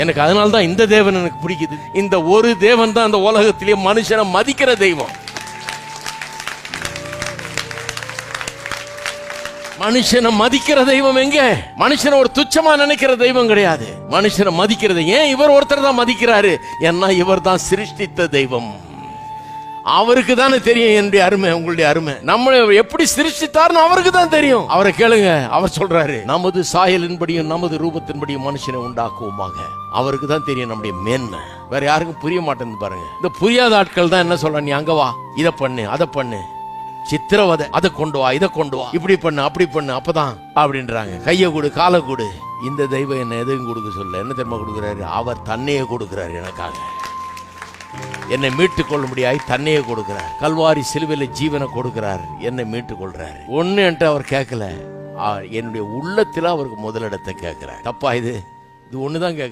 எனக்கு அதனால்தான் இந்த தேவன் எனக்கு பிடிக்குது. இந்த ஒரு தேவன் தான் அந்த உலகத்திலே மனுஷனை மதிக்கிற தெய்வம். மனுஷனை மதிக்கிற தெய்வம் எங்க? மனுஷனை ஒரு துச்சமா நினைக்கிற தெய்வம் கிடையாது. மனுஷனை மதிக்கிறது ஏன் இவர் ஒருத்தர் தான் மதிக்கிறாரு? ஏன்னா இவர் தான் சிருஷ்டித்த தெய்வம். அவருக்கு தானே தெரியும் என்னுடைய அருமை, உங்களுடைய அருமை. நம்ம எப்படி சிருஷ்டித்தார்னு அவருக்கு தான் தெரியும். அவரை கேளுங்க, அவர் சொல்றாரு, நமது சாயலின்படியும் நமது ரூபத்தின்படியும் மனுஷனை உண்டாக்குவோமாக. அவருக்கு தான் தெரியும் நம்முடைய மேன்மை. வேற யாருக்கும் புரிய மாட்டேன்னு பாருங்க. இந்த புரியாத ஆட்கள் தான் என்ன சொல்ற, நீ அங்க வா, இதை பண்ணு, அதை பண்ணு, சித்திரவதை, அதை கொண்டு வா, இதை கொண்டு வா, இப்படி பண்ணு, அப்படி பண்ணு, அப்பதான் அப்படின்றாங்க. கையை கொடு, காலை கொடு. இந்த தெய்வம் என்ன எதுவும் கொடுக்க சொல்ல, என்ன தெரியுமா கொடுக்குறாரு? அவர் தன்னையே கொடுக்கிறாரு எனக்காக. என்னை மீட்டுக் கொள்ள முடியாய் தன்னையே கொடுக்கிறார். கல்வாரி சிலுவையில் ஜீவனை கொடுக்கிறார், என்னை மீட்டுக் கொள்றாரு. ஒன்னு என்று அவர் கேட்கல, என்னுடைய உள்ளத்துல அவருக்கு முதலிடத்தை கேட்கிறார். தப்பா இது? இது ஒண்ணுதான் கேட்க